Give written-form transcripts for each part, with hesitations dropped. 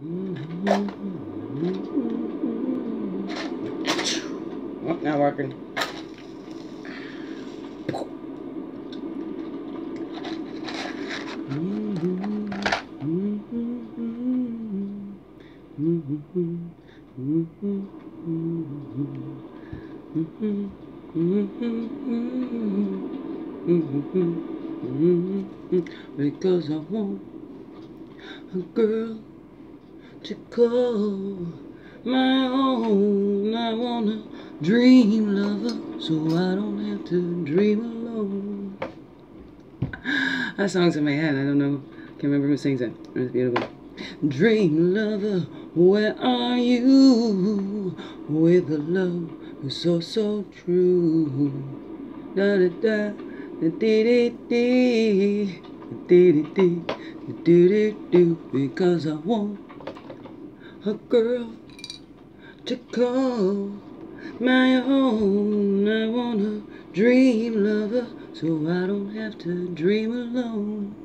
Oh, not working. Because I want a girl to call my own. I want a dream lover so I don't have to dream alone. That song's in my head. I don't know. Can't remember who sings it. It's beautiful. Dream lover, where are you? With a love so, so true. Da da da, da dee dee dee, dee dee dee, because I want a girl to call my own. I want a dream lover so I don't have to dream alone.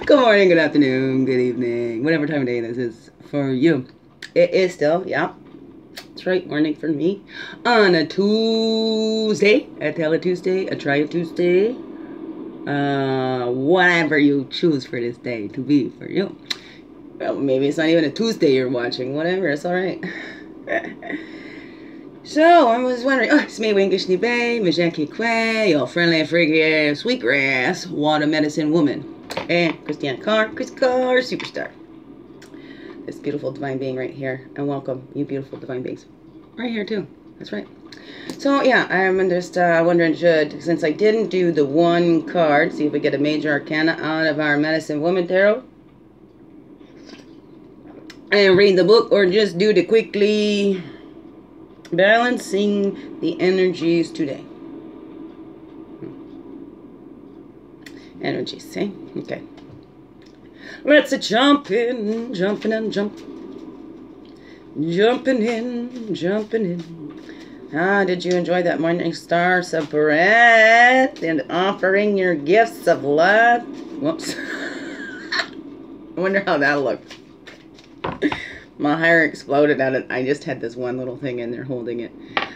Good morning, good afternoon, good evening, whatever time of day this is for you. It is still, yeah, that's right, morning for me on a Tuesday, a Tuesday, a Try a Tuesday, whatever you choose for this day to be for you. Well, maybe it's not even a Tuesday you're watching, whatever, it's alright. So, I was wondering, it's me, Winkish Bay, Majaki Quay, your friendly, freaky, sweetgrass, water medicine woman, and Christianna Chris Carr, superstar. This beautiful divine being right here, and welcome, you beautiful divine beings. Right here, too. That's right. So, yeah, I'm just wondering, since I didn't do the one card, see if we get a major arcana out of our medicine woman tarot, and read the book, or just do the quickly balancing the energies today. Energies, see? Okay. Let's jump in, jumping and jump. Jumping in, jumping in. Did you enjoy that morning star of breath and offering your gifts of love? Whoops. I wonder how that looked. My hair exploded out of, I just had this one little thing in there holding it.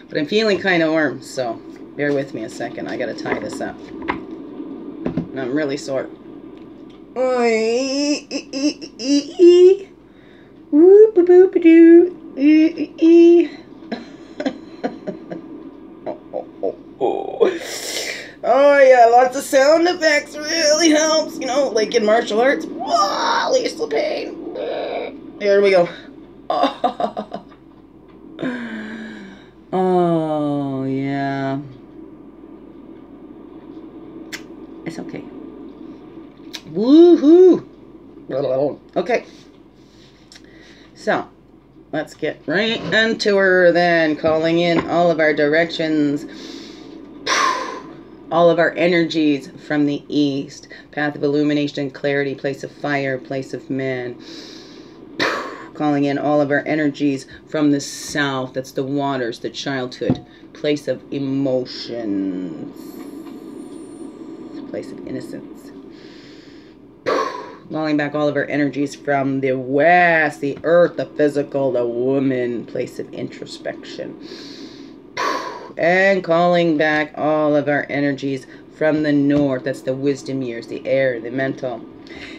But I'm feeling kind of warm, so bear with me a second. I gotta tie this up. And I'm really sore. Oh yeah, lots of sound effects really helps, you know, like in martial arts. Whoa, release the pain. There we go. Oh. Oh, yeah. It's okay. Woohoo! Okay. So, let's get right into her then. Calling in all of our directions. All of our energies from the east. Path of illumination and clarity. Place of fire. Place of man. Calling in all of our energies from the south. That's the waters, the childhood, place of emotions, place of innocence. Calling back all of our energies from the west, the earth, the physical, the woman, place of introspection. And calling back all of our energies from the north. That's the wisdom years, the air, the mental.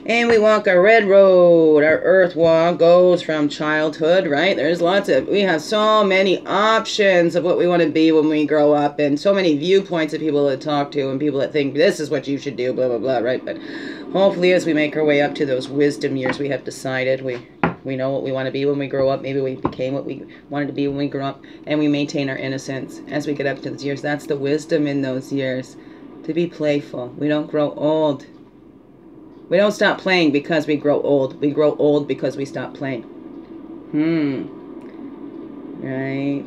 And we walk a red road. Our earth walk goes from childhood, right? There's we have so many options of what we want to be when we grow up, and so many viewpoints of people to talk to, and people that think this is what you should do, blah, blah, blah, right? But hopefully as we make our way up to those wisdom years, we have decided we know what we want to be when we grow up. Maybe we became what we wanted to be when we grew up, and we maintain our innocence as we get up to those years. That's the wisdom in those years, to be playful. We don't grow old. We don't stop playing because we grow old. We grow old because we stop playing. Right?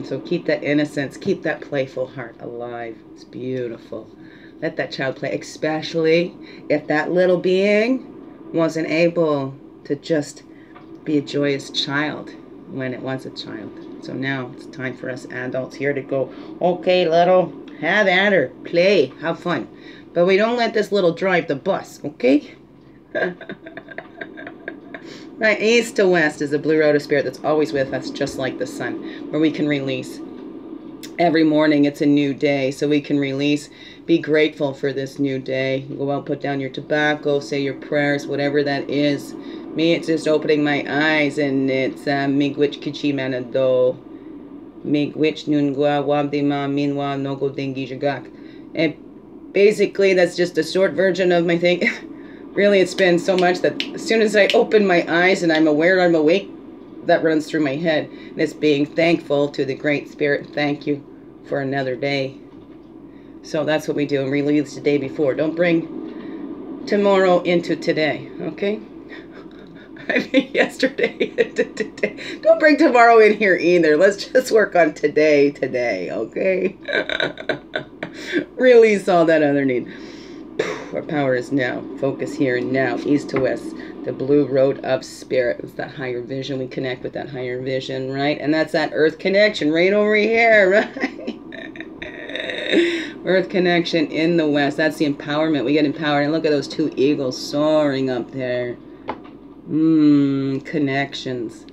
So keep that innocence. Keep that playful heart alive. It's beautiful. Let that child play. Especially if that little being wasn't able to just be a joyous child when it was a child. So now it's time for us adults here to go, okay, little, have at her. Play. Have fun. But we don't let this little drive the bus, okay? Right, east to west is the blue road of spirit that's always with us, just like the sun, where we can release. Every morning it's a new day, so we can release. Be grateful for this new day. Go out, put down your tobacco, say your prayers, whatever that is. Me, it's just opening my eyes, and it's Migwich Kichimanado. Migwich Nungwa Wabdima Minwa Nogo Dingi Jagak. And basically, that's just a short version of my thing. Really, it's been so much that as soon as I open my eyes and I'm aware I'm awake, that runs through my head. And it's being thankful to the Great Spirit. Thank you for another day. So that's what we do, and release the day before. Don't bring tomorrow into today, okay? I mean, yesterday into today. Don't bring tomorrow in here either. Let's just work on today, okay? Release all that other need. Our power is now. Focus here and now. East to west. The blue road of spirit. It's that higher vision. We connect with that higher vision, right? And that's that earth connection right over here, right? Earth connection in the west. That's the empowerment. We get empowered. And look at those two eagles soaring up there. Connections.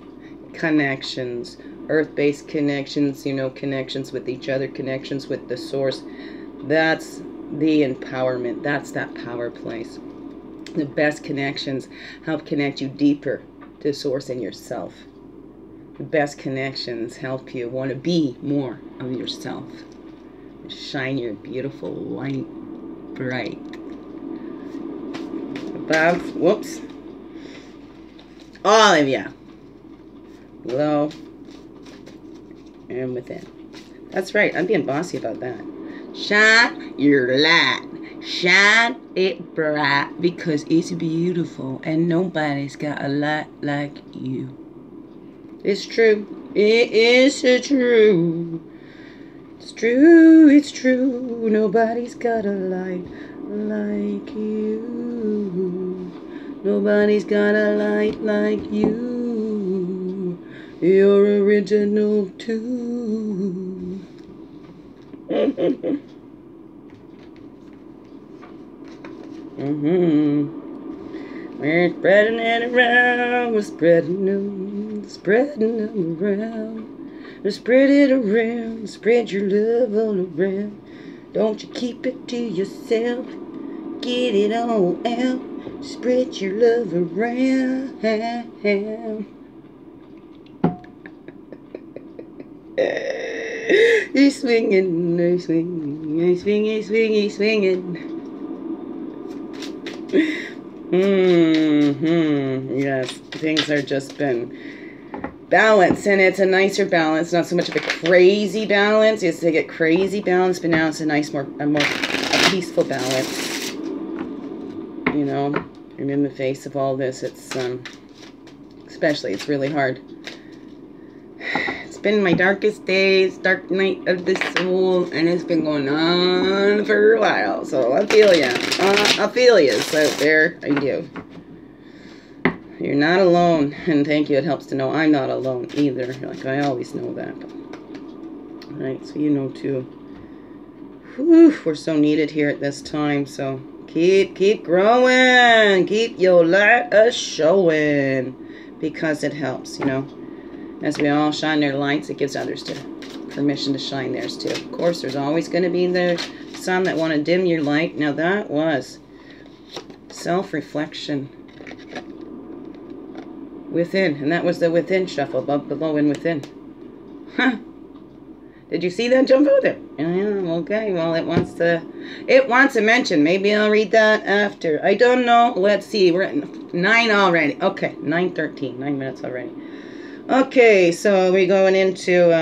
Connections. Earth-based connections, you know, connections with each other, connections with the source. That's the empowerment. That's that power place. The best connections help connect you deeper to source and yourself. The best connections help you want to be more of yourself. Shine your beautiful light bright. Above, whoops. All of you. Below and within. That's right. I'm being bossy about that. Shine your light. Shine it bright because it's beautiful and nobody's got a light like you. It's true. It is true. It's true. It's true. Nobody's got a light like you. Nobody's got a light like you. You're original too. We're spreading it around. We're spreading them around. We spread it around. Spread your love all around. Don't you keep it to yourself. Get it all out. Spread your love around. He's swinging, he's swinging, he's swinging, he's swinging, he's swinging. Yes, things are just been balanced, and it's a nicer balance, not so much of a crazy balance. It's to get crazy balance, but now it's a nice, more peaceful balance. You know, and in the face of all this, it's especially, it's really hard. It's been my darkest days, dark night of the soul, and it's been going on for a while. So I feel ya. I feel ya out there. I do. You're not alone, and thank you. It helps to know I'm not alone either. Like I always know that. All right, so you know too. Whew, we're so needed here at this time. So keep growing. Keep your light a-showing, because it helps, you know. As we all shine their lights, it gives others permission to shine theirs too. Of course, there's always going to be some that want to dim your light. Now that was self-reflection within, and that was the within shuffle, above, below, and within. Huh? Did you see that jump out there? Yeah, okay. Well, it wants a mention. Maybe I'll read that after. I don't know. Let's see. We're at 9 already. Okay, 9:13. 9 minutes already. Okay, so we're going into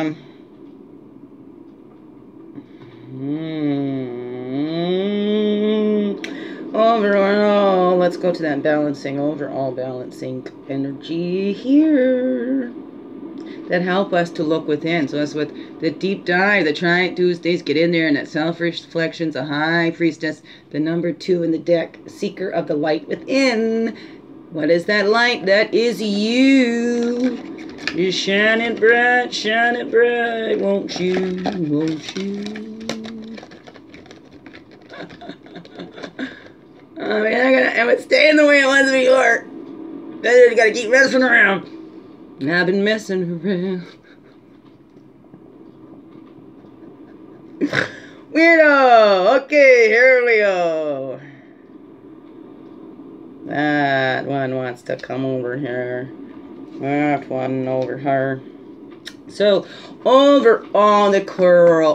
overall. Let's go to that balancing, overall balancing energy here that help us to look within. So that's with the deep dive, the Triad Tuesdays. Get in there, and that self-reflections, a high priestess, the number 2 in the deck, seeker of the light within. What is that light? That is you. You shine it bright, won't you, won't you? I would stay in the way it was before. Then you gotta keep messing around. And I've been messing around. Weirdo! Okay, here we go. That one wants to come over here. That one over here. So, over on the coral.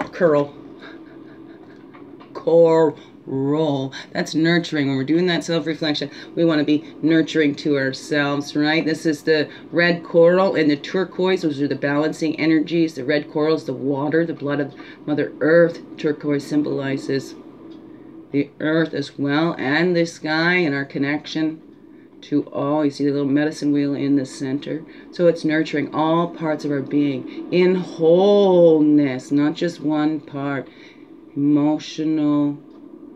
That's nurturing. When we're doing that self-reflection, we want to be nurturing to ourselves, right? This is the red coral and the turquoise. Those are the balancing energies. The red coral is the water, the blood of Mother Earth. Turquoise symbolizes the earth as well, and the sky, and our connection to all. You see the little medicine wheel in the center. So it's nurturing all parts of our being in wholeness, not just one part. Emotional,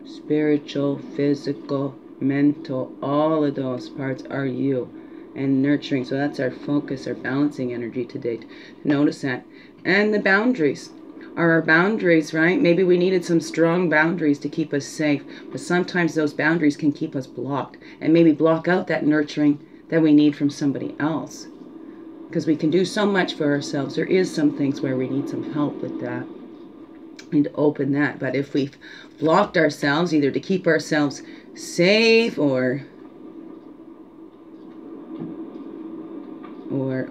spiritual, physical, mental, all of those parts are you. And nurturing. So that's our focus, our balancing energy today. Notice that. And the boundaries are our boundaries, right? Maybe we needed some strong boundaries to keep us safe, but sometimes those boundaries can keep us blocked and maybe block out that nurturing that we need from somebody else, because we can do so much for ourselves. There is some things where we need some help with that. We need to open that. But if we've blocked ourselves, either to keep ourselves safe or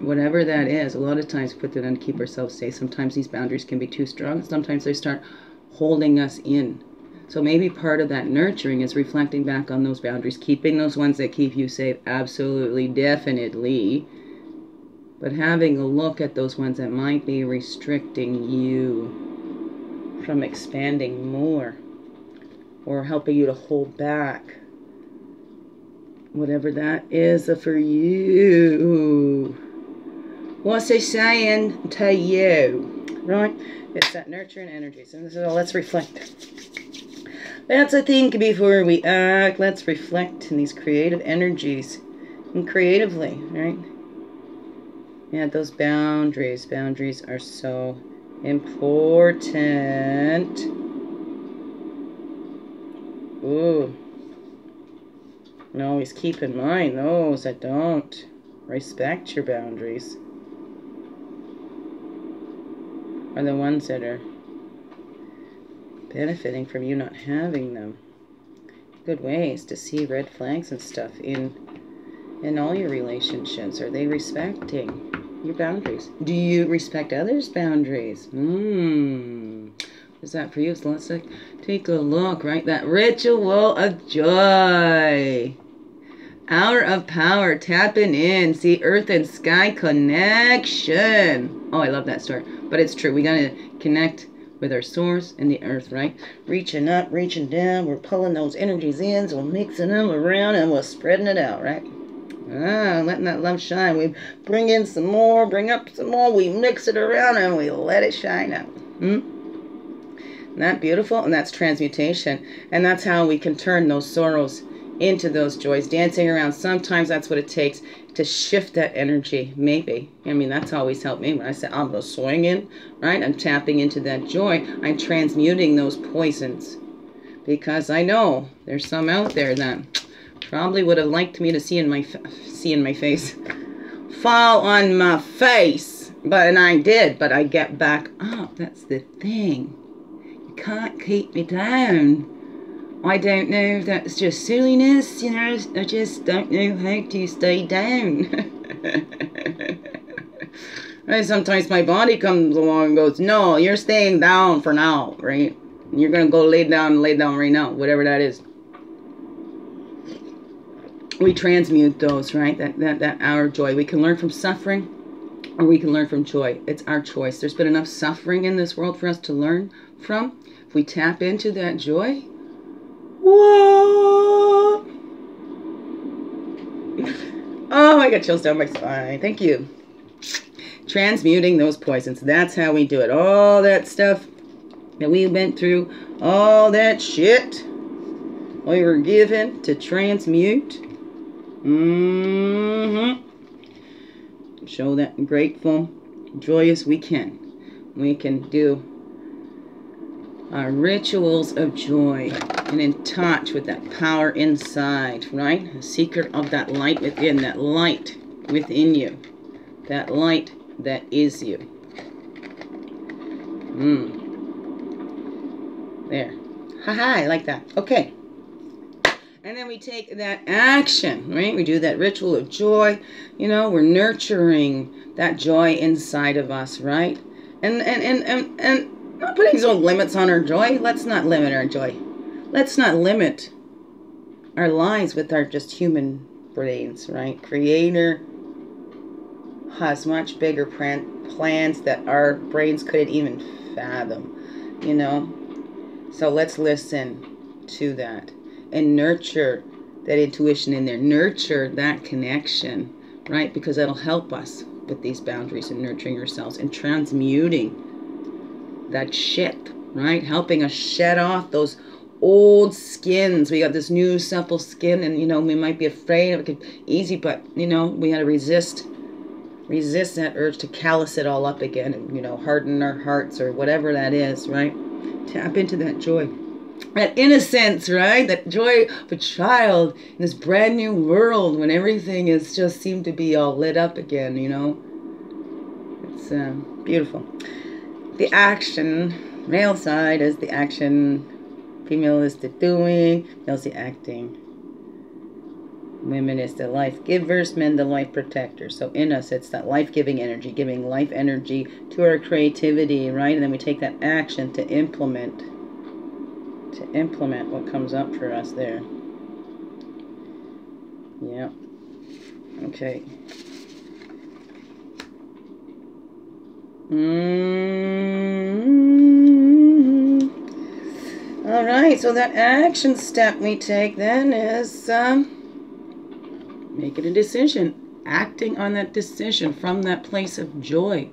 whatever that is, a lot of times we put that on to keep ourselves safe. Sometimes these boundaries can be too strong. Sometimes they start holding us in. So maybe part of that nurturing is reflecting back on those boundaries, keeping those ones that keep you safe, absolutely, definitely. But having a look at those ones that might be restricting you from expanding more, or helping you to hold back. Whatever that is for you. What's it saying to you? Right? It's that nurturing energy. So let's reflect. Let's think before we act. Let's reflect in these creative energies. And creatively, right? Yeah, those boundaries. Boundaries are so important. Ooh. And always keep in mind those that don't respect your boundaries are the ones that are benefiting from you not having them. Good ways to see red flags and stuff in all your relationships. Are they respecting your boundaries? Do you respect others' boundaries? Is that for you? So let's take a look, right? That ritual of joy. Hour of power, tapping in. See, earth and sky connection. Oh, I love that story. But it's true. We got to connect with our source and the earth, right? Reaching up, reaching down. We're pulling those energies in. So we're mixing them around and we're spreading it out, right? Letting that love shine. We bring in some more, bring up some more. We mix it around and we let it shine out. Isn't that beautiful? And that's transmutation. And that's how we can turn those sorrows into those joys, dancing around. Sometimes that's what it takes to shift that energy, maybe. I mean, that's always helped me. When I say I'm going to swing in, right? I'm tapping into that joy. I'm transmuting those poisons. Because I know there's some out there that probably would have liked me to see in my face. Fall on my face. And I did, but I get back up. That's the thing. You can't keep me down. I don't know if that's just silliness, you know, I just don't know how to stay down. And sometimes my body comes along and goes, no, you're staying down for now, right? You're going to go lay down right now, whatever that is. We transmute those, right? That our joy. We can learn from suffering or we can learn from joy. It's our choice. There's been enough suffering in this world for us to learn from. If we tap into that joy, whoa! Oh, I got chills down my spine. Thank you. Transmuting those poisons. That's how we do it. All that stuff that we went through, all that shit we were given to transmute. Show that grateful, joyous we can. We can do our rituals of joy. and in touch with that power inside, right? The secret of that light within, that light within you, that light that is you. There. Haha, I like that. Okay. And then we take that action, right? We do that ritual of joy. You know, we're nurturing that joy inside of us, right? And not putting some limits on our joy. Let's not limit our joy. Let's not limit our lives with our just human brains, right? Creator has much bigger plans that our brains couldn't even fathom, you know? So let's listen to that and nurture that intuition in there. Nurture that connection, right? Because that'll help us with these boundaries and nurturing ourselves and transmuting that shit, right? Helping us shed off those old skins. We got this new supple skin, and, you know, we might be afraid of it, easy, but, you know, we got to resist that urge to callous it all up again and, you know, harden our hearts or whatever that is, right? Tap into that joy, that innocence, right? That joy of a child in this brand new world when everything is just seemed to be all lit up again, you know? It's beautiful. The action, male side is the action, female is the doing, male's the acting. Women is the life givers, men the life protectors. So in us, it's that life-giving energy, giving life energy to our creativity, right? And then we take that action to implement what comes up for us there. Yeah. Okay. All right, so that action step we take then is making a decision, acting on that decision from that place of joy,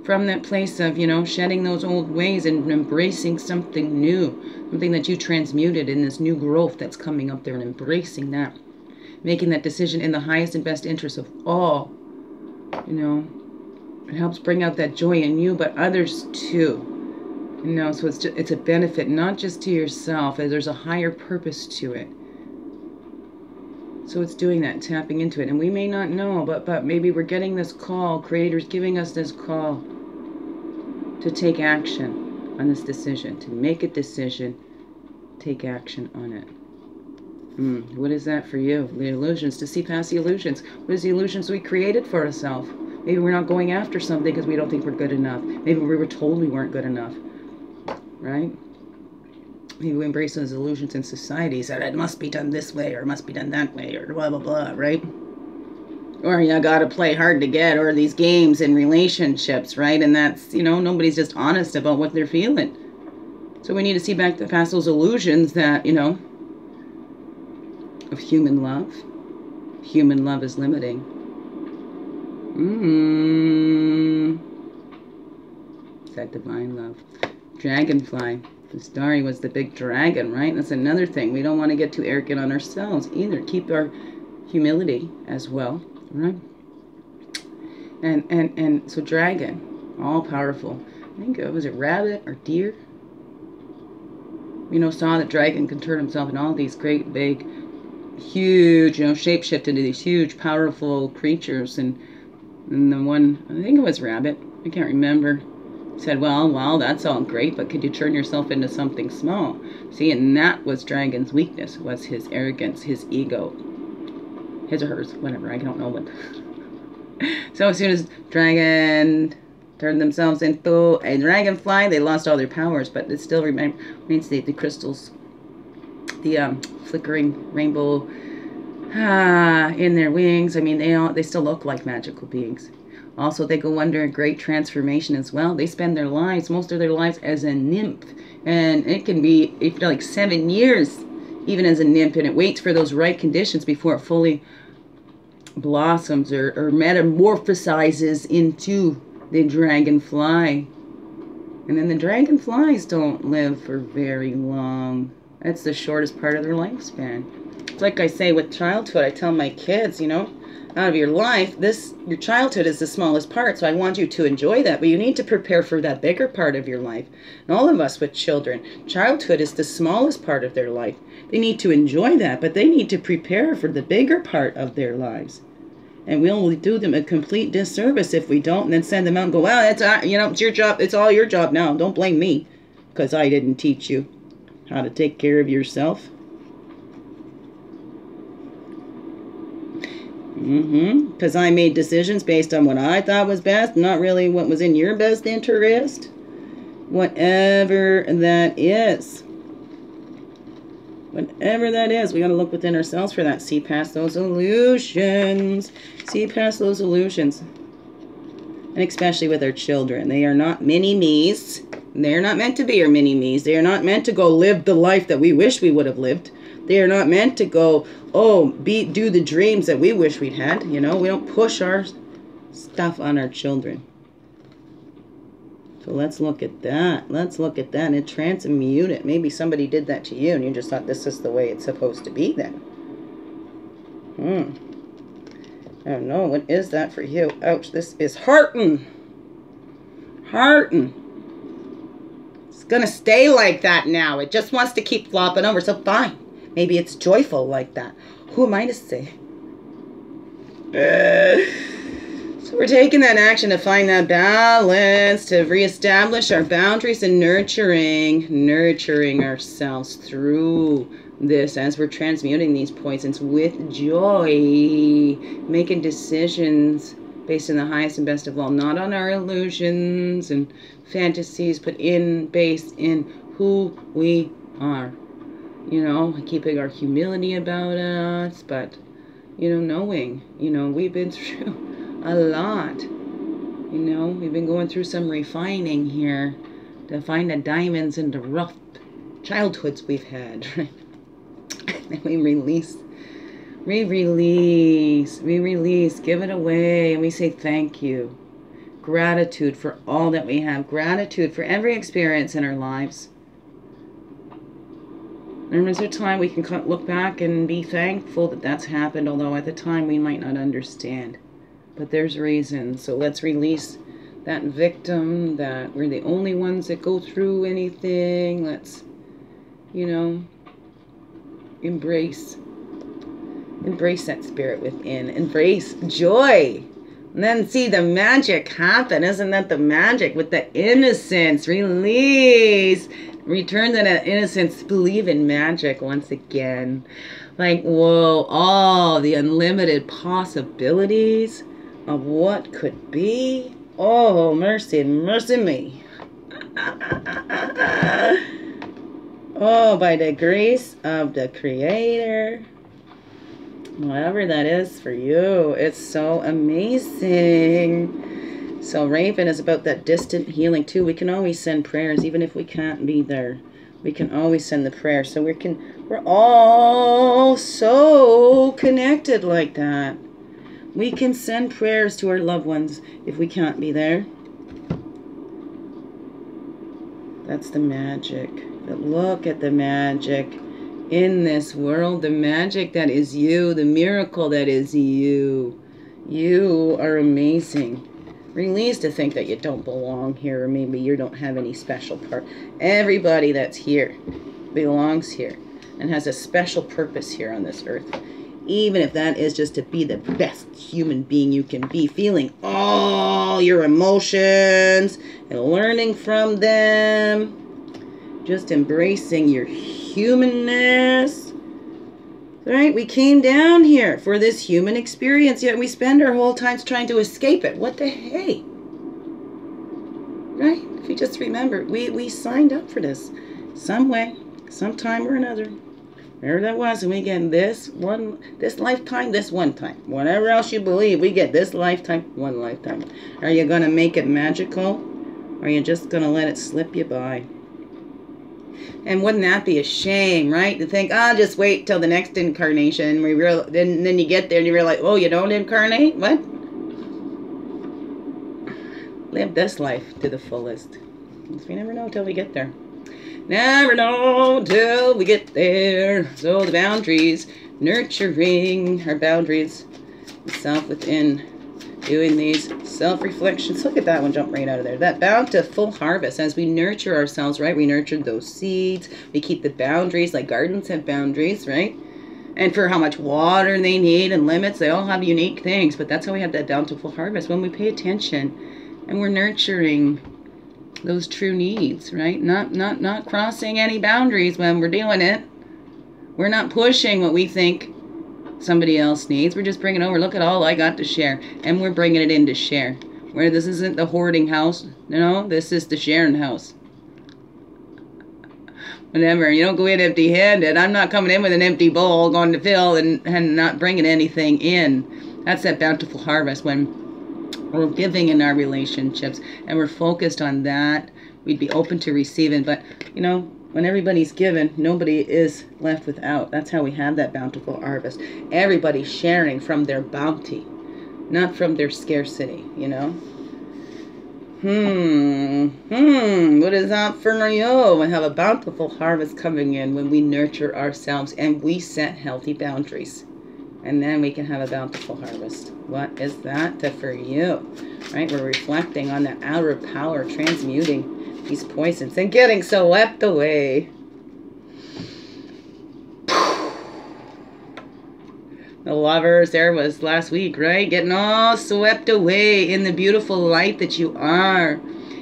from that place of, you know, shedding those old ways and embracing something new, something that you transmuted in this new growth that's coming up there, and embracing that, making that decision in the highest and best interest of all, you know. It helps bring out that joy in you, but others too, you know. So it's a benefit not just to yourself, there's a higher purpose to it. So it's doing that, tapping into it. And we may not know, but maybe we're getting this call, Creator's giving us this call to take action on this decision, to make a decision, take action on it. What is that for you? The illusions, to see past the illusions. What is the illusions we created for ourselves? Maybe we're not going after something because we don't think we're good enough. Maybe we were told we weren't good enough, right? Maybe we embrace those illusions in societies that it must be done this way or it must be done that way or blah, blah, blah, right? Or you gotta play hard to get, or these games and relationships, right? And that's, you know, nobody's just honest about what they're feeling. So we need to see back past those illusions that, you know, of human love. Human love is limiting. It's that divine love. Dragonfly. The starry was the big dragon, right? That's another thing. We don't want to get too arrogant on ourselves either. Keep our humility as well, right? And so dragon, all powerful. I think, was it rabbit or deer? You know, saw that dragon can turn himself into all these great, big, huge, you know, shape-shift into these huge, powerful creatures. And the one, I think it was rabbit, I can't remember, said, well, that's all great, but could you turn yourself into something small? See, and that was dragon's weakness, was his arrogance, his ego. His or hers, whatever, I don't know what. So as soon as dragon turned themselves into a dragonfly, they lost all their powers, but it still remains the crystals, the flickering rainbow in their wings. I mean, they still look like magical beings. Also, they go under a great transformation as well. They spend their lives, most of their lives, as a nymph. And it can be like 7 years, even as a nymph. And it waits for those right conditions before it fully blossoms or metamorphosizes into the dragonfly. And then the dragonflies don't live for very long. That's the shortest part of their lifespan. Like I say, with childhood, I tell my kids, you know, out of your life, your childhood is the smallest part, so I want you to enjoy that, but you need to prepare for that bigger part of your life. And all of us with children, childhood is the smallest part of their life. They need to enjoy that, but they need to prepare for the bigger part of their lives. And we'll do them a complete disservice if we don't, and then send them out and go, well, it's your job, it's all your job now, don't blame me, because I didn't teach you how to take care of yourself. Because I made decisions based on what I thought was best, not really what was in your best interest. Whatever that is. Whatever that is, we got to look within ourselves for that. See past those illusions. See past those illusions. And especially with our children. They are not mini-me's. They're not meant to be our mini-me's. They are not meant to go live the life that we wish we would have lived. They are not meant to go, do the dreams that we wish we'd had. You know, we don't push our stuff on our children. So let's look at that. Let's look at that and transmute it. Maybe somebody did that to you and you just thought this is the way it's supposed to be then. I don't know. What is that for you? Ouch. This is hurting. Hurting. It's going to stay like that now. It just wants to keep flopping over. So fine. Maybe it's joyful like that. Who am I to say? So we're taking that action to find that balance, to reestablish our boundaries and nurturing ourselves through this as we're transmuting these poisons with joy, making decisions based on the highest and best of all, not on our illusions and fantasies, but based in who we are. You know, keeping our humility about us, but, you know, knowing, you know, we've been through a lot. You know, we've been going through some refining here to find the diamonds in the rough childhoods we've had, right? And we release, give it away, and we say thank you. Gratitude for all that we have. Gratitude for every experience in our lives. And there's a time we can look back and be thankful that that's happened, although at the time we might not understand. But there's reasons. So let's release that victim, that we're the only ones that go through anything. Let's, you know, embrace that spirit within. Embrace joy. And then see the magic happen. Isn't that the magic with the innocence? Release. Return to that innocence. Believe in magic once again. Like, whoa, all the unlimited possibilities of what could be. Oh, mercy, mercy me. Oh, by the grace of the Creator. Whatever that is for you, it's so amazing. So Raven is about that distant healing too. We can always send prayers even if we can't be there. We can always send the prayer. So we're all so connected like that. We can send prayers to our loved ones if we can't be there. That's the magic. But look at the magic in this world. The magic that is you. The miracle that is you. You are amazing. Release to think that you don't belong here, or maybe you don't have any special part. Everybody that's here belongs here and has a special purpose here on this earth. Even if that is just to be the best human being you can be, feeling all your emotions and learning from them. Just embracing your humanness. Right? We came down here for this human experience, yet we spend our whole times trying to escape it. What the hey? Right? If you just remember, we signed up for this some way, sometime or another. Wherever that was, and we get this lifetime, this one time. Whatever else you believe, we get this lifetime, one lifetime. Are you going to make it magical? Or are you just going to let it slip you by? And wouldn't that be a shame, right? To think, just wait till the next incarnation. Then you get there and you realize, oh, you don't incarnate? What? Live this life to the fullest. Because we never know till we get there. Never know till we get there. So the boundaries, nurturing our boundaries self within, doing these self-reflections. Look at that one, jump right out of there. That bountiful harvest. As we nurture ourselves, right? We nurtured those seeds. We keep the boundaries, like gardens have boundaries, right? And for how much water they need and limits, they all have unique things. But that's how we have that bountiful harvest. When we pay attention and we're nurturing those true needs, right? Not crossing any boundaries when we're doing it. We're not pushing what we think somebody else needs. We're just bringing over, look at all I got to share. And we're bringing it in to share. Where this isn't the hoarding house. No, this is the sharing house. Whatever, you don't go in empty-handed. I'm not coming in with an empty bowl going to fill and not bringing anything in. That's that bountiful harvest when we're giving in our relationships and we're focused on that. We'd be open to receiving, but you know, when everybody's given, nobody is left without. That's how we have that bountiful harvest. Everybody's sharing from their bounty, not from their scarcity, you know. What is that for you? We have a bountiful harvest coming in when we nurture ourselves and we set healthy boundaries. And then we can have a bountiful harvest. What is that for you? Right? We're reflecting on the outer power, transmuting these poisons and getting swept away. The lovers, there was last week, right? Getting all swept away in the beautiful light that you are.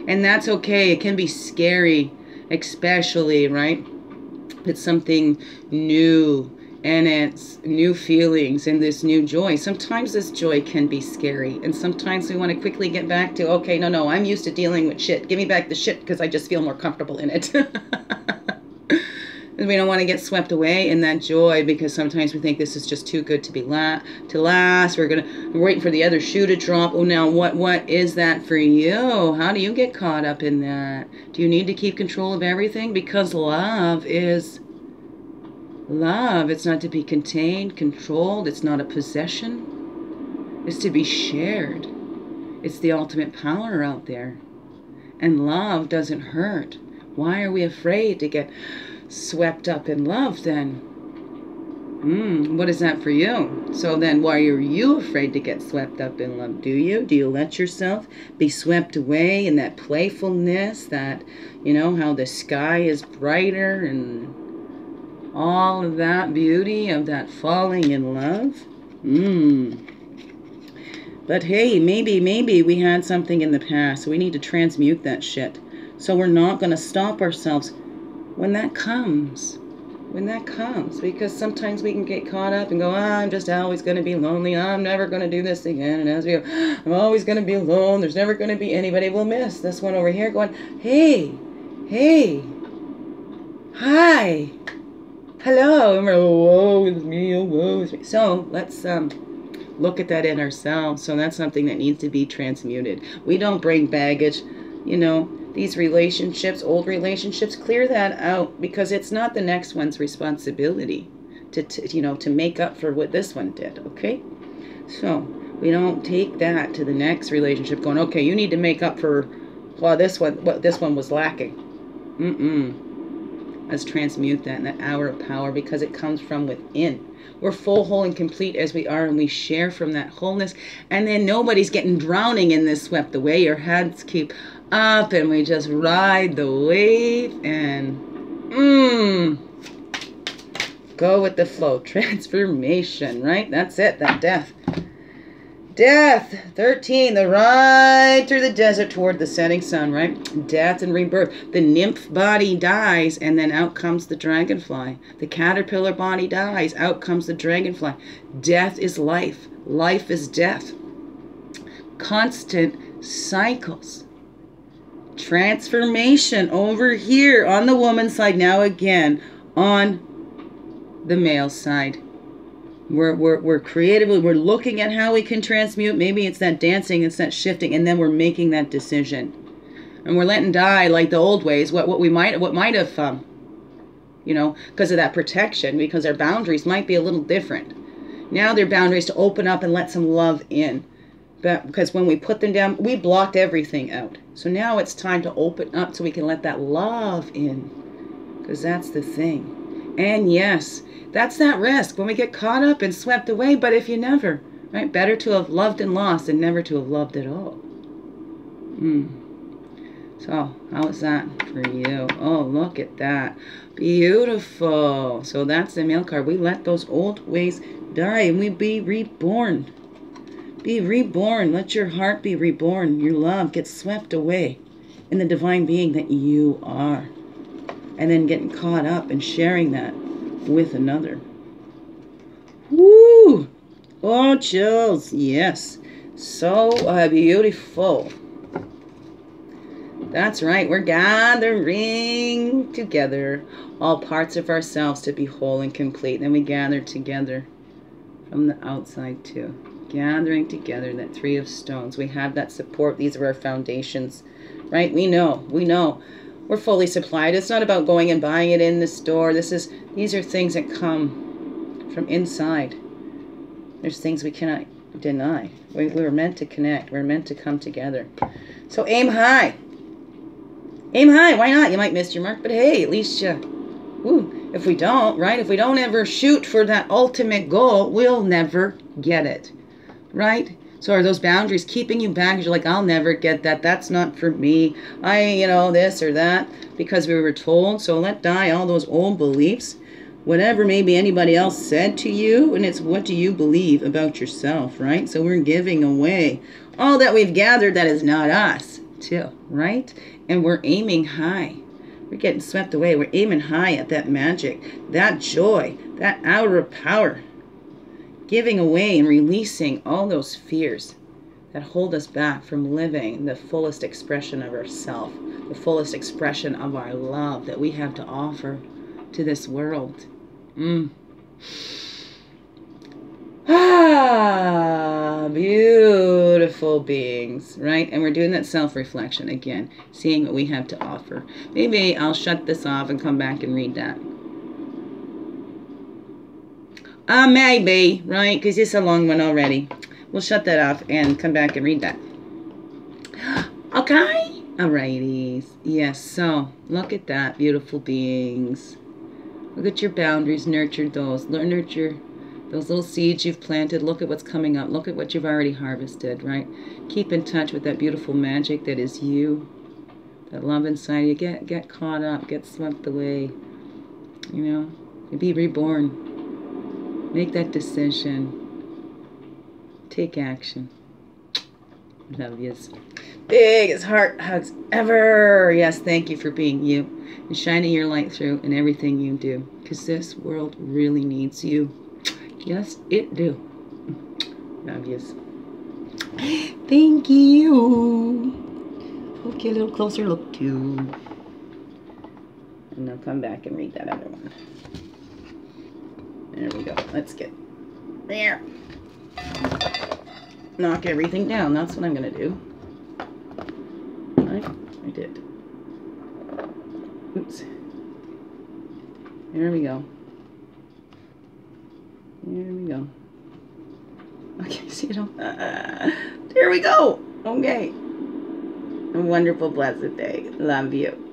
And that's okay. It can be scary, especially, right? It's something new. And it's new feelings and this new joy. Sometimes this joy can be scary. And sometimes we want to quickly get back to, okay, no, I'm used to dealing with shit. Give me back the shit because I just feel more comfortable in it. And we don't want to get swept away in that joy because sometimes we think this is just too good to be last. We're waiting for the other shoe to drop. Oh, now what is that for you? How do you get caught up in that? Do you need to keep control of everything? Because love is love. It's not to be contained, controlled. It's not a possession. It's to be shared. It's the ultimate power out there. And love doesn't hurt. Why are we afraid to get swept up in love then? What is that for you? So then why are you afraid to get swept up in love? Do you? Do you let yourself be swept away in that playfulness, that, you know, how the sky is brighter and all of that beauty of that falling in love? But hey, maybe we had something in the past. So we need to transmute that shit. So we're not going to stop ourselves when that comes. Because sometimes we can get caught up and go, I'm just always going to be lonely. I'm never going to do this again. And as we go, I'm always going to be alone. There's never going to be anybody. We'll miss this one over here going, hey, hi, hello. And we're, woe is me, oh, woe is me. So let's look at that in ourselves. So that's something that needs to be transmuted. We don't bring baggage, you know. These relationships, old relationships, clear that out because it's not the next one's responsibility to make up for what this one did, okay? So we don't take that to the next relationship going, okay, you need to make up for what this one was lacking. Let's transmute that in that hour of power because it comes from within. We're full, whole, and complete as we are, and we share from that wholeness. And then nobody's getting drowning in this swept away. Your heads keep up, and we just ride the wave and go with the flow. Transformation, right? That's it. That death. Death, 13, the ride through the desert toward the setting sun, right? Death and rebirth. The nymph body dies, and then out comes the dragonfly. The caterpillar body dies, out comes the dragonfly. Death is life. Life is death. Constant cycles. Transformation over here on the woman's side. Now again, on the male side. We're creatively, we're looking at how we can transmute. Maybe it's that dancing, it's that shifting, and then we're making that decision. And we're letting die like the old ways, what might have, you know, because of that protection, because our boundaries might be a little different. Now they're boundaries to open up and let some love in. But because when we put them down, we blocked everything out. So now it's time to open up so we can let that love in. Because that's the thing. And yes, that's that risk when we get caught up and swept away. But if you never Right? Better to have loved and lost than never to have loved at all. So, how is that for you? Oh, look at that. Beautiful. So that's the male card. We let those old ways die and we be reborn. Be reborn. Let your heart be reborn. Your love gets swept away in the divine being that you are. And then getting caught up and sharing that with another. Woo! Oh, chills. Yes. So beautiful. That's right. We're gathering together all parts of ourselves to be whole and complete. Then we gather together from the outside too. Gathering together, that Three of Stones. We have that support. These are our foundations, right? We know. We're fully supplied. It's not about going and buying it in the store. These are things that come from inside. There's things we cannot deny. We're meant to connect. We're meant to come together. So aim high. Aim high. Why not? You might miss your mark, but hey, at least you... if we don't, right? If we don't ever shoot for that ultimate goal, we'll never get it, right? So are those boundaries keeping you back? You're like, I'll never get that. That's not for me. This or that, because we were told. So let die all those old beliefs. Whatever maybe anybody else said to you, and it's what do you believe about yourself, right? So we're giving away all that we've gathered that is not us, too, right? And we're aiming high. We're getting swept away. We're aiming high at that magic, that joy, that outer power. Giving away and releasing all those fears that hold us back from living the fullest expression of ourself, the fullest expression of our love that we have to offer to this world. Beautiful beings, right? And we're doing that self-reflection again, seeing what we have to offer. Maybe I'll shut this off and come back and read that. Maybe, right? Because it's a long one already. We'll shut that off and come back and read that. Okay? Alrighties. Yes, so look at that, beautiful beings. Look at your boundaries. Nurture those. Nurture those little seeds you've planted. Look at what's coming up. Look at what you've already harvested, right? Keep in touch with that beautiful magic that is you. That love inside you. Get caught up. Get swept away. You know? Be reborn. Make that decision. Take action. Love yous. Biggest heart hugs ever. Yes, thank you for being you and shining your light through in everything you do. Because this world really needs you. Yes, it do. Love yous. Thank you. Okay, a little closer look too. And I'll come back and read that other one. There we go. Let's get there. Knock everything down. That's what I'm going to do. Right? I did. Oops. There we go. There we go. Okay, see it all. There we go. Okay. A wonderful, blessed day. Love you.